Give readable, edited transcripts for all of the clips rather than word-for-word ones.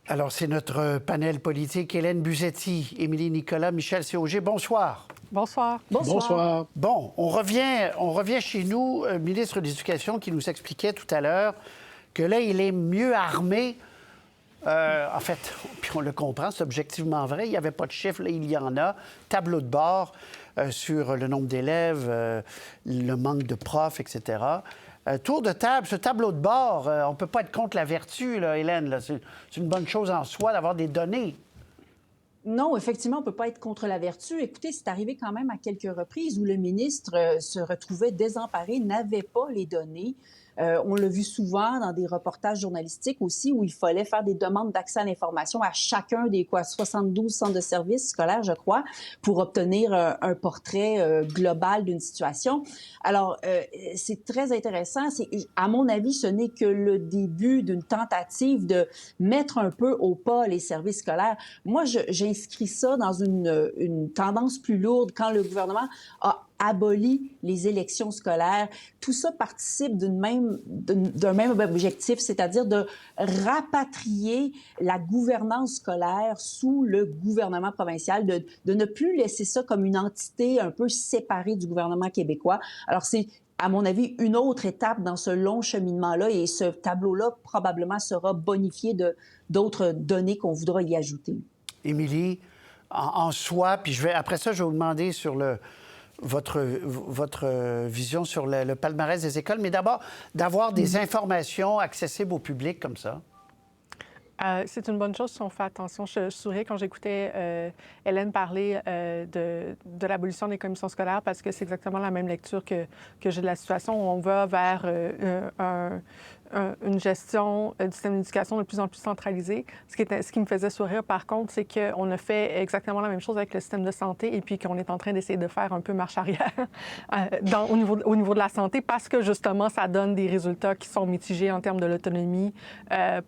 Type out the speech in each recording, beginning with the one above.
Alors, c'est notre panel politique. Hélène Busetti, Émilie Nicolas, Michel Sauger. Bonsoir. Bonsoir. Bonsoir. Bon, on revient chez nous, ministre de l'Éducation, qui nous expliquait tout à l'heure que là, il est mieux armé. En fait, puis on le comprend, c'est objectivement vrai. Il n'y avait pas de chiffres, là, il y en a. Tableau de bord sur le nombre d'élèves, le manque de profs, etc. Tour de table, ce tableau de bord, on ne peut pas être contre la vertu, là, Hélène. Là. C'est une bonne chose en soi d'avoir des données. Non, effectivement, on ne peut pas être contre la vertu. Écoutez, c'est arrivé quand même à quelques reprises où le ministre se retrouvait désemparé, n'avait pas les données. On l'a vu souvent dans des reportages journalistiques aussi où il fallait faire des demandes d'accès à l'information à chacun des 72 centres de services scolaires, je crois, pour obtenir un portrait global d'une situation. Alors, c'est très intéressant. À mon avis, ce n'est que le début d'une tentative de mettre un peu au pas les services scolaires. Moi, j'inscris ça dans une tendance plus lourde quand le gouvernement a aboli les élections scolaires. Tout ça participe d'un même objectif, c'est-à-dire de rapatrier la gouvernance scolaire sous le gouvernement provincial, de ne plus laisser ça comme une entité un peu séparée du gouvernement québécois. Alors, c'est à mon avis, une autre étape dans ce long cheminement-là et ce tableau-là probablement sera bonifié d'autres données qu'on voudra y ajouter. Émilie, en soi, puis après ça, je vais vous demander sur votre vision sur le palmarès des écoles, mais d'abord, d'avoir des informations accessibles au public comme ça. C'est une bonne chose si on fait attention. Je souriais quand j'écoutais Hélène parler de l'abolition des commissions scolaires parce que c'est exactement la même lecture que j'ai de la situation. On va vers une gestion du système d'éducation de plus en plus centralisée. Ce qui me faisait sourire, par contre, c'est qu'on a fait exactement la même chose avec le système de santé et puis qu'on est en train d'essayer de faire un peu marche arrière au niveau de la santé parce que, justement, ça donne des résultats qui sont mitigés en termes de l'autonomie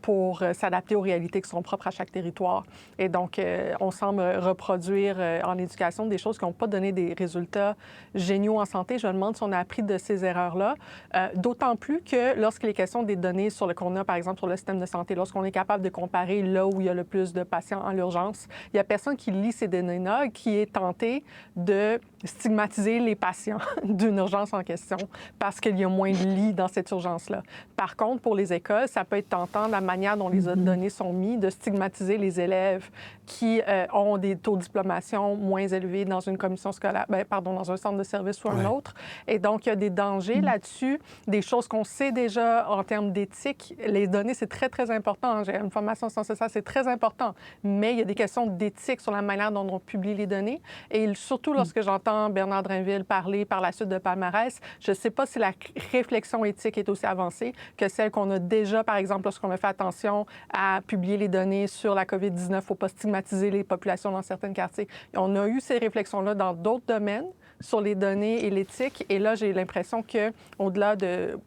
pour s'adapter aux réalités qui sont propres à chaque territoire. Et donc, on semble reproduire en éducation des choses qui n'ont pas donné des résultats géniaux en santé. Je me demande si on a appris de ces erreurs-là, d'autant plus que lorsqu'il est question des données qu'on a, par exemple, sur le système de santé, lorsqu'on est capable de comparer là où il y a le plus de patients en urgence, il n'y a personne qui lit ces données-là qui est tenté de stigmatiser les patients d'une urgence en question parce qu'il y a moins de lits dans cette urgence-là. Par contre, pour les écoles, ça peut être tentant, la manière dont les données sont mises, de stigmatiser les élèves qui ont des taux de diplomation moins élevés dans une commission scolaire, dans un centre de service ou un autre. Et donc, il y a des dangers là-dessus, des choses qu'on sait déjà en termes d'éthique. Les données, c'est très, très important. J'ai une formation en sciences sociales, c'est très important. Mais il y a des questions d'éthique sur la manière dont on publie les données. Et surtout, lorsque j'entends Bernard Drinville parler par la suite de palmarès, je ne sais pas si la réflexion éthique est aussi avancée que celle qu'on a déjà, par exemple, lorsqu'on a fait attention à publier les données sur la COVID-19. Il ne faut pas stigmatiser les populations dans certains quartiers. Et on a eu ces réflexions-là dans d'autres domaines sur les données et l'éthique. Et là, j'ai l'impression qu'au-delà de...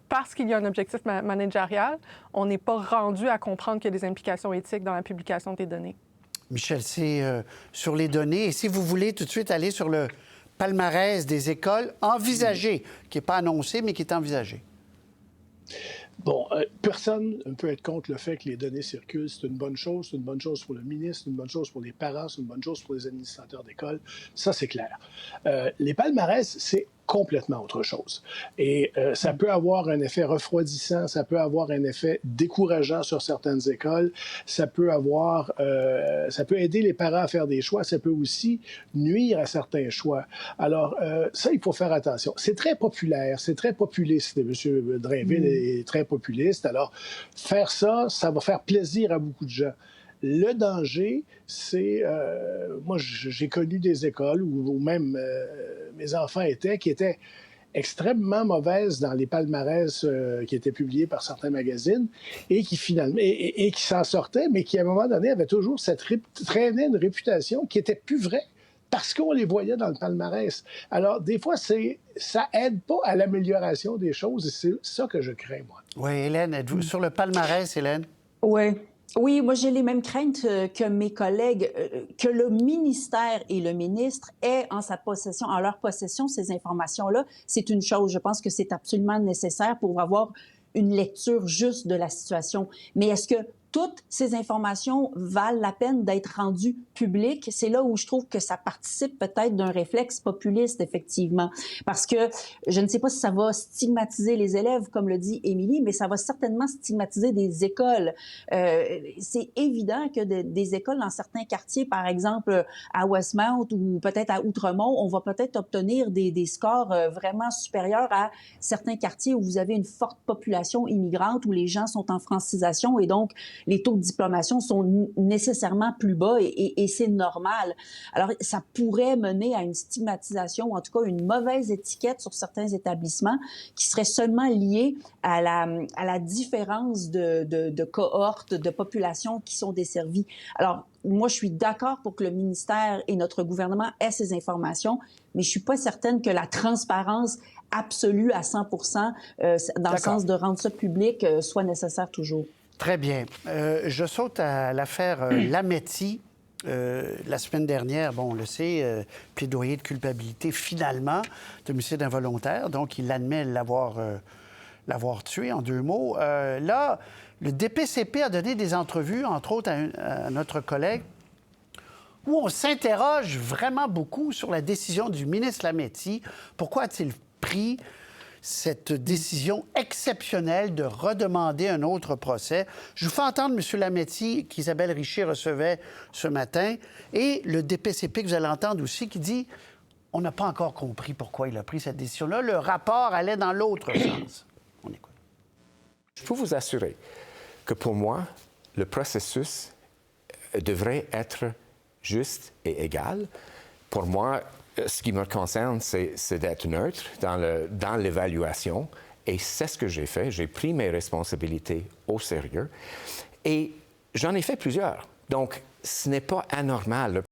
Parce qu'il y a un objectif managérial, on n'est pas rendu à comprendre qu'il y a des implications éthiques dans la publication des données. Michel, c'est sur les données. Et si vous voulez tout de suite aller sur le palmarès des écoles envisagées, qui n'est pas annoncé, mais qui est envisagé. Bon, personne ne peut être contre le fait que les données circulent. C'est une bonne chose. C'est une bonne chose pour le ministre, c'est une bonne chose pour les parents, c'est une bonne chose pour les administrateurs d'école. Ça, c'est clair. Les palmarès, c'est complètement autre chose. Et ça peut avoir un effet refroidissant, ça peut avoir un effet décourageant sur certaines écoles, ça peut aider les parents à faire des choix, ça peut aussi nuire à certains choix. Alors, ça, il faut faire attention. C'est très populaire, c'est très populiste. M. Drainville est très populiste. Alors, faire ça, ça va faire plaisir à beaucoup de gens. Le danger, c'est... moi, j'ai connu des écoles où même mes enfants qui étaient extrêmement mauvaises dans les palmarès qui étaient publiés par certains magazines et qui finalement et qui s'en sortaient, mais qui, à un moment donné, avaient toujours traînaient une réputation qui n'était plus vraie parce qu'on les voyait dans le palmarès. Alors, des fois, ça aide pas à l'amélioration des choses et c'est ça que je crains, moi. Oui, Hélène, êtes-vous sur le palmarès, Hélène? Oui. Oui, moi, j'ai les mêmes craintes que mes collègues, que le ministère et le ministre aient en leur possession ces informations-là. C'est une chose. Je pense que c'est absolument nécessaire pour avoir une lecture juste de la situation. Mais est-ce que toutes ces informations valent la peine d'être rendues publiques. C'est là où je trouve que ça participe peut-être d'un réflexe populiste, effectivement. Parce que je ne sais pas si ça va stigmatiser les élèves, comme le dit Émilie, mais ça va certainement stigmatiser des écoles. C'est évident que des écoles dans certains quartiers, par exemple à Westmount ou peut-être à Outremont, on va peut-être obtenir des scores vraiment supérieurs à certains quartiers où vous avez une forte population immigrante, où les gens sont en francisation et donc les taux de diplomation sont nécessairement plus bas et c'est normal. Alors, ça pourrait mener à une stigmatisation ou en tout cas une mauvaise étiquette sur certains établissements qui serait seulement liée à la différence de cohortes, de populations qui sont desservies. Alors, moi, je suis d'accord pour que le ministère et notre gouvernement aient ces informations, mais je suis pas certaine que la transparence absolue à 100% dans le sens de rendre ça public soit nécessaire toujours. Très bien. Je saute à l'affaire Lametti. La semaine dernière, bon, on le sait, plaidoyer de culpabilité finalement d'homicide involontaire. Donc, il admet l'avoir tué, en 2 mots. Là, le DPCP a donné des entrevues, entre autres à notre collègue, où on s'interroge vraiment beaucoup sur la décision du ministre Lametti. Pourquoi a-t-il pris cette décision exceptionnelle de redemander un autre procès? Je vous fais entendre M. Lametti, qu'Isabelle Richer recevait ce matin, et le DPCP que vous allez entendre aussi, qui dit on n'a pas encore compris pourquoi il a pris cette décision-là. Le rapport allait dans l'autre sens. On écoute. Je peux vous assurer que pour moi, le processus devrait être juste et égal. Pour moi, ce qui me concerne, c'est d'être neutre dans l'évaluation. Et c'est ce que j'ai fait. J'ai pris mes responsabilités au sérieux. Et j'en ai fait plusieurs. Donc, ce n'est pas anormal.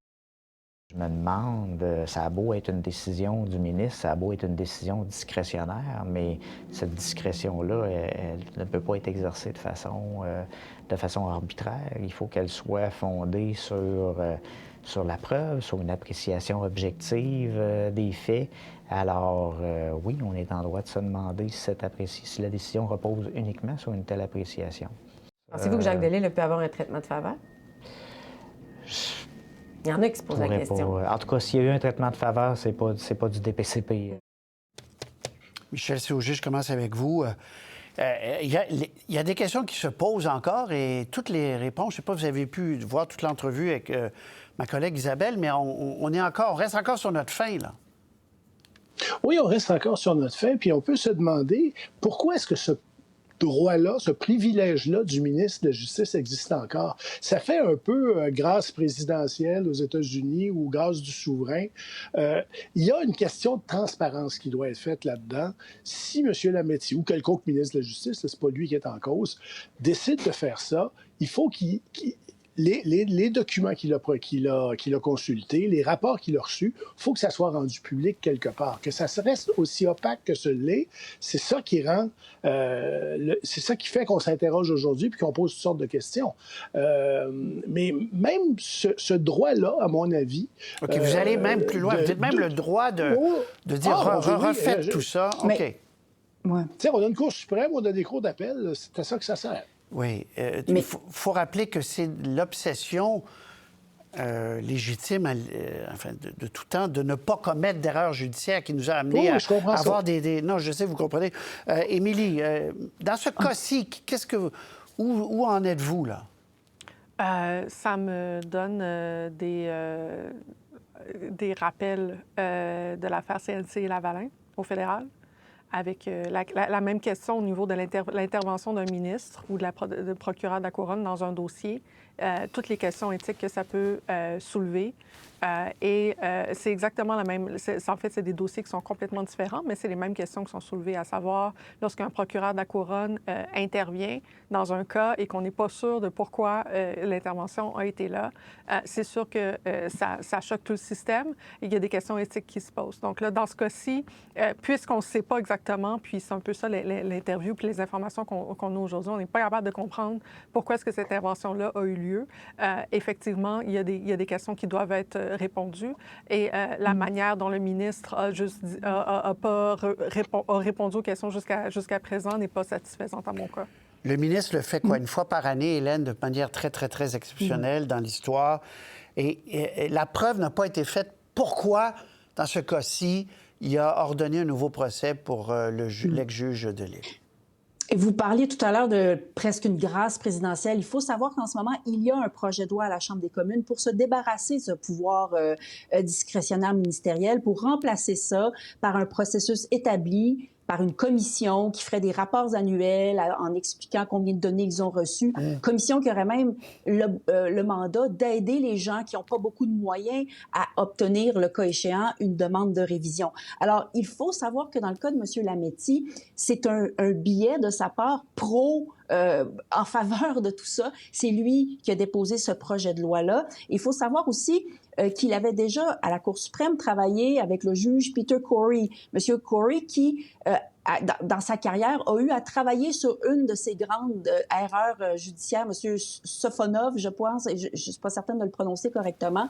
Je me demande, ça a beau être une décision du ministre, ça a beau être une décision discrétionnaire, mais cette discrétion-là, elle ne peut pas être exercée de façon arbitraire. Il faut qu'elle soit fondée sur la preuve, sur une appréciation objective des faits. Alors, oui, on est en droit de se demander si la décision repose uniquement sur une telle appréciation. Pensez-vous que Jacques Delisle peut avoir un traitement de faveur? Il y en a qui se posent la question. En tout cas, s'il y a eu un traitement de faveur, c'est pas du DPCP. Michel Sauger, je commence avec vous. Il y a des questions qui se posent encore et toutes les réponses, je ne sais pas si vous avez pu voir toute l'entrevue avec ma collègue Isabelle, mais on reste encore sur notre faim, là. Oui, on reste encore sur notre faim, puis on peut se demander pourquoi est-ce que ce droit-là, ce privilège-là du ministre de la Justice existe encore. Ça fait un peu grâce présidentielle aux États-Unis ou grâce du souverain. Il y a une question de transparence qui doit être faite là-dedans. Si M. Lametti ou quelconque ministre de la Justice, c'est pas lui qui est en cause, décide de faire ça, il faut les documents qu'il a consultés, les rapports qu'il a reçus, il faut que ça soit rendu public quelque part. Que ça reste aussi opaque que ce l'est, c'est ça qui rend... c'est ça qui fait qu'on s'interroge aujourd'hui puis qu'on pose toutes sortes de questions. Mais même ce droit-là, à mon avis... OK, vous allez même plus loin. Vous avez même le droit de dire refaites tout ça. OK. Ouais. On a une Cour suprême, on a des cours d'appel, c'est à ça que ça sert. Oui. Il faut rappeler que c'est l'obsession légitime, de tout temps, de ne pas commettre d'erreurs judiciaires qui nous a amenés à avoir des... Non, je sais, vous comprenez. Émilie, dans ce cas-ci, où en êtes-vous, là? Ça me donne des rappels de l'affaire CLC et Lavalin au fédéral, avec la même question au niveau de l'intervention d'un ministre ou de procureur de la Couronne dans un dossier, toutes les questions éthiques que ça peut soulever. C'est exactement la même... En fait, c'est des dossiers qui sont complètement différents, mais c'est les mêmes questions qui sont soulevées, à savoir, lorsqu'un procureur de la Couronne intervient dans un cas et qu'on n'est pas sûr de pourquoi l'intervention a été là, c'est sûr que ça choque tout le système et il y a des questions éthiques qui se posent. Donc là, dans ce cas-ci, puisqu'on ne sait pas exactement, puis c'est un peu ça l'interview puis les informations qu'on a aujourd'hui, on n'est pas capable de comprendre pourquoi est-ce que cette intervention-là a eu lieu. Effectivement, il y a des questions qui doivent être répondues et la manière dont le ministre a répondu aux questions jusqu'à présent n'est pas satisfaisante à mon cas. Le ministre le fait quoi, une fois par année, Hélène, de manière très, très, très exceptionnelle dans l'histoire. Et la preuve n'a pas été faite. Pourquoi, dans ce cas-ci, il a ordonné un nouveau procès pour l'ex-juge de Lille? Et vous parliez tout à l'heure de presque une grâce présidentielle. Il faut savoir qu'en ce moment, il y a un projet de loi à la Chambre des communes pour se débarrasser de ce pouvoir discrétionnaire ministériel, pour remplacer ça par un processus établi, par une commission qui ferait des rapports annuels en expliquant combien de données ils ont reçues. Commission qui aurait même le mandat d'aider les gens qui n'ont pas beaucoup de moyens à obtenir, le cas échéant, une demande de révision. Alors, il faut savoir que dans le cas de M. Lametti, c'est un billet de sa part en faveur de tout ça. C'est lui qui a déposé ce projet de loi-là. Il faut savoir aussi qu'il avait déjà, à la Cour suprême, travaillé avec le juge Peter Corey. Monsieur Corey qui, dans sa carrière, a eu à travailler sur une de ses grandes erreurs judiciaires, Monsieur Sofonov, je pense, et je ne suis pas certaine de le prononcer correctement.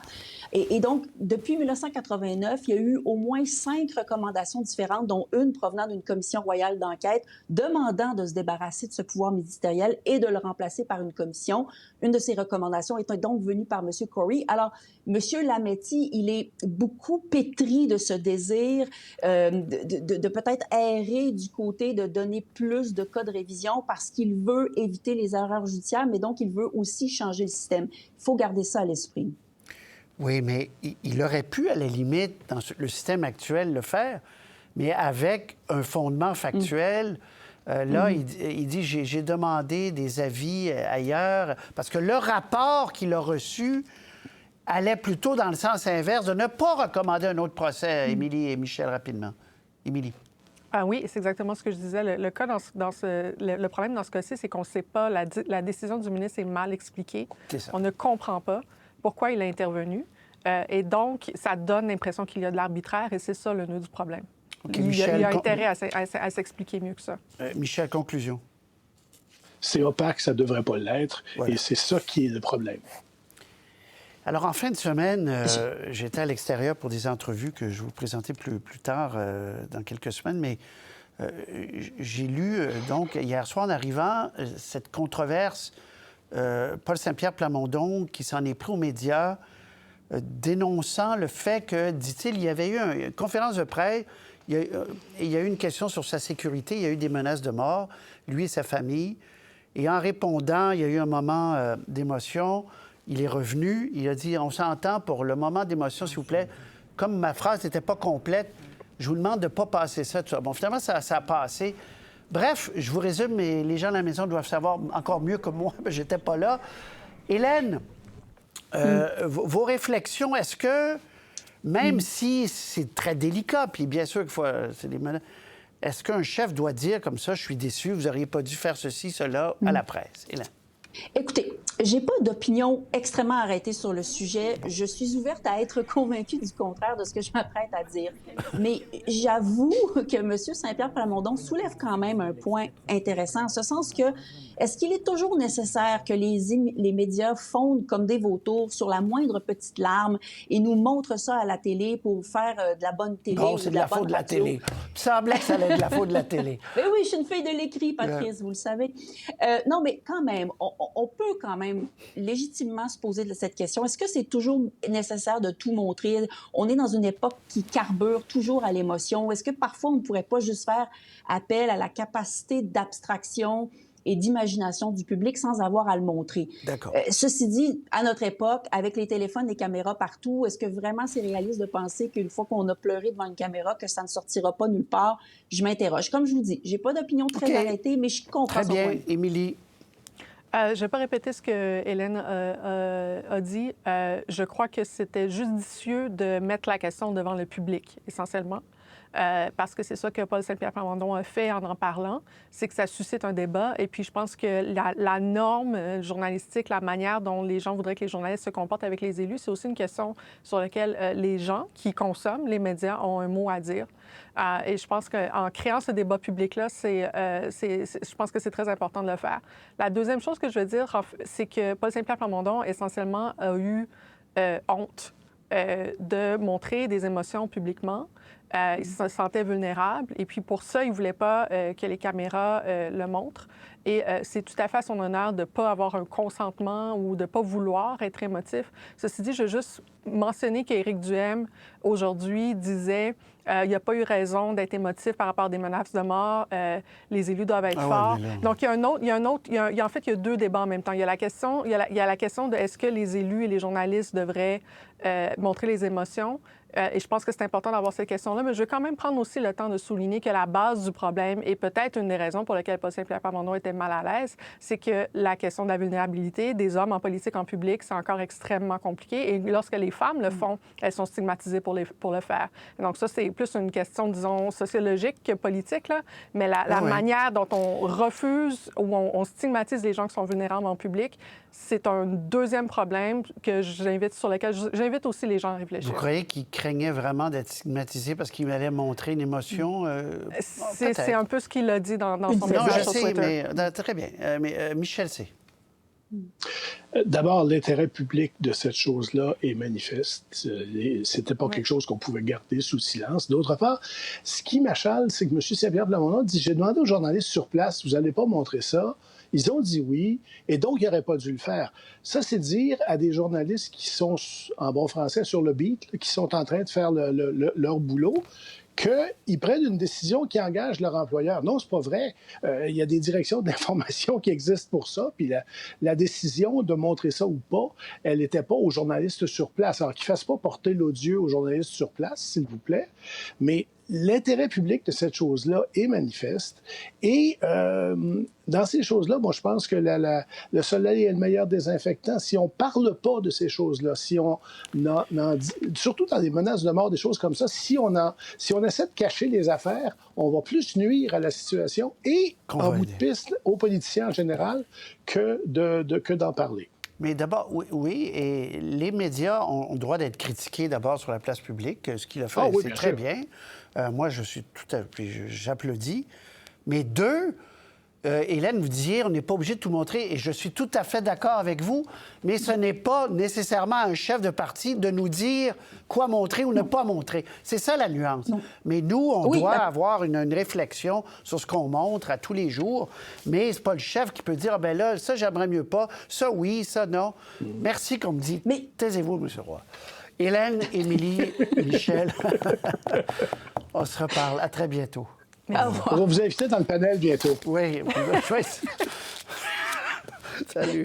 Et donc, depuis 1989, il y a eu au moins 5 recommandations différentes, dont une provenant d'une commission royale d'enquête demandant de se débarrasser de ce pouvoir ministériel et de le remplacer par une commission. Une de ces recommandations est donc venue par M. Corey. Alors, M. Lametti, il est beaucoup pétri de ce désir de peut-être errer du côté de donner plus de cas de révision parce qu'il veut éviter les erreurs judiciaires, mais donc il veut aussi changer le système. Il faut garder ça à l'esprit. Oui, mais il aurait pu, à la limite, dans le système actuel, le faire, mais avec un fondement factuel. Il dit, j'ai demandé des avis ailleurs, parce que le rapport qu'il a reçu allait plutôt dans le sens inverse, de ne pas recommander un autre procès. Émilie et Michel, rapidement. Émilie. Ah oui, c'est exactement ce que je disais. Le problème dans ce cas-ci, c'est qu'on ne sait pas, la décision du ministre est mal expliquée. On ne comprend pas pourquoi il a intervenu. Et donc, ça donne l'impression qu'il y a de l'arbitraire, et c'est ça le nœud du problème. Okay, il y a intérêt à s'expliquer mieux que ça. Michel, conclusion. C'est opaque, ça ne devrait pas l'être, et c'est ça qui est le problème. Alors, en fin de semaine, j'étais à l'extérieur pour des entrevues que je vais vous présenter plus tard, dans quelques semaines, mais j'ai lu, donc, hier soir, en arrivant, cette controverse, Paul Saint-Pierre Plamondon, qui s'en est pris aux médias, dénonçant le fait que, dit-il, il y avait eu une conférence de presse, il y a eu une question sur sa sécurité, il y a eu des menaces de mort, lui et sa famille, et en répondant, il y a eu un moment d'émotion. Il est revenu, il a dit, on s'entend pour le moment d'émotion, s'il vous plaît. Comme ma phrase n'était pas complète, je vous demande de ne pas passer ça, tout ça. Bon, finalement, ça a passé. Bref, je vous résume, mais les gens à la maison doivent savoir encore mieux que moi, je n'étais pas là. Hélène, vos réflexions, est-ce que, même si c'est très délicat, puis bien sûr qu'il faut... est-ce qu'un chef doit dire comme ça, je suis déçu, vous n'auriez pas dû faire ceci, cela, à la presse? Hélène. Écoutez, j'ai pas d'opinion extrêmement arrêtée sur le sujet. Je suis ouverte à être convaincue du contraire de ce que je m'apprête à dire. Mais j'avoue que M. Saint-Pierre Plamondon soulève quand même un point intéressant, en ce sens que est-ce qu'il est toujours nécessaire que les médias fondent comme des vautours sur la moindre petite larme et nous montrent ça à la télé pour faire de la bonne télé? Non, c'est de la faute de la télé. Il semblait que ça allait être de la faute de la télé. Mais oui, je suis une fille de l'écrit, Patrice, vous le savez. Non, mais quand même, on peut quand même légitimement se poser cette question. Est-ce que c'est toujours nécessaire de tout montrer? On est dans une époque qui carbure toujours à l'émotion. Est-ce que parfois, on ne pourrait pas juste faire appel à la capacité d'abstraction et d'imagination du public sans avoir à le montrer? D'accord. Ceci dit, à notre époque, avec les téléphones, les caméras partout, est-ce que vraiment c'est réaliste de penser qu'une fois qu'on a pleuré devant une caméra, que ça ne sortira pas nulle part? Je m'interroge. Comme je vous dis, j'ai pas d'opinion très arrêtée, mais je comprends son point. Très bien. Émilie? Je ne vais pas répéter ce que Hélène a dit. Je crois que c'était judicieux de mettre la question devant le public, essentiellement. Parce que c'est ça que Paul Saint-Pierre Plamondon a fait en parlant, c'est que ça suscite un débat. Et puis, je pense que la norme journalistique, la manière dont les gens voudraient que les journalistes se comportent avec les élus, c'est aussi une question sur laquelle les gens qui consomment les médias ont un mot à dire. Et je pense qu'en créant ce débat public-là, je pense que c'est très important de le faire. La deuxième chose que je veux dire, c'est que Paul Saint-Pierre Plamondon, essentiellement, a eu honte de montrer des émotions publiquement. il se sentait vulnérable. Et puis pour ça, il ne voulait pas que les caméras le montrent. Et c'est tout à fait à son honneur de ne pas avoir un consentement ou de ne pas vouloir être émotif. Ceci dit, je veux juste mentionner qu'Éric Duhem, aujourd'hui, disait il n'y a pas eu raison d'être émotif par rapport à des menaces de mort. Les élus doivent être forts. Donc, il y a deux débats en même temps. Il y a la question, il y a la question de est-ce que les élus et les journalistes devraient montrer les émotions. Et je pense que c'est important d'avoir cette question-là, mais je veux quand même prendre aussi le temps de souligner que la base du problème, et peut-être une des raisons pour lesquelles Paul Saint-Pierre Plamondon était mal à l'aise, c'est que la question de la vulnérabilité des hommes en politique en public, c'est encore extrêmement compliqué. Et lorsque les femmes le font, elles sont stigmatisées pour le faire. Et donc ça, c'est plus une question, disons, sociologique que politique, là, mais la manière dont on refuse ou on stigmatise les gens qui sont vulnérables en public, c'est un deuxième problème sur lequel j'invite aussi les gens à réfléchir. Vous croyez qu'il craignait vraiment d'être stigmatisé parce qu'il allait montrer une émotion? C'est un peu ce qu'il a dit dans son Non, message je sur sais, Twitter. mais très bien. Mais Michel sait. D'abord, l'intérêt public de cette chose-là est manifeste. C'était pas quelque chose qu'on pouvait garder sous silence. D'autre part, ce qui m'achale, c'est que M. Saint-Pierre Plamondon dit « J'ai demandé aux journalistes sur place, vous n'allez pas montrer ça. » Ils ont dit oui, et donc, il n'aurait pas dû le faire. Ça, c'est dire à des journalistes qui sont, en bon français, sur le beat, qui sont en train de faire leur boulot, qu'ils prennent une décision qui engage leur employeur. Non, c'est pas vrai. Il y a des directions d'information qui existent pour ça, puis la décision de montrer ça ou pas, elle n'était pas aux journalistes sur place. Alors, qu'ils ne fassent pas porter l'odieux aux journalistes sur place, s'il vous plaît, mais l'intérêt public de cette chose-là est manifeste. Et dans ces choses-là, moi, je pense que le soleil est le meilleur désinfectant. Si on ne parle pas de ces choses-là, si on surtout dans des menaces de mort, des choses comme ça, si on essaie de cacher les affaires, on va plus nuire à la situation et, en bout de piste, aux politiciens en général que d'en parler. Mais d'abord, oui, et les médias ont le droit d'être critiqués d'abord sur la place publique. Ce qu'il a fait, c'est très bien. Moi, je suis j'applaudis. Mais deux, Hélène, vous disiez, on n'est pas obligé de tout montrer, et je suis tout à fait d'accord avec vous, mais ce n'est pas nécessairement à un chef de parti de nous dire quoi montrer ou ne pas montrer. C'est ça la nuance. Non. Mais nous, on doit avoir une réflexion sur ce qu'on montre à tous les jours, mais c'est pas le chef qui peut dire, ah ben là, ça, j'aimerais mieux pas, ça, oui, ça, non. Merci qu'on me dit, mais taisez-vous, M. Roy. Hélène, Émilie, Michel, on se reparle. À très bientôt. On va vous inviter dans le panel bientôt. Oui, salut.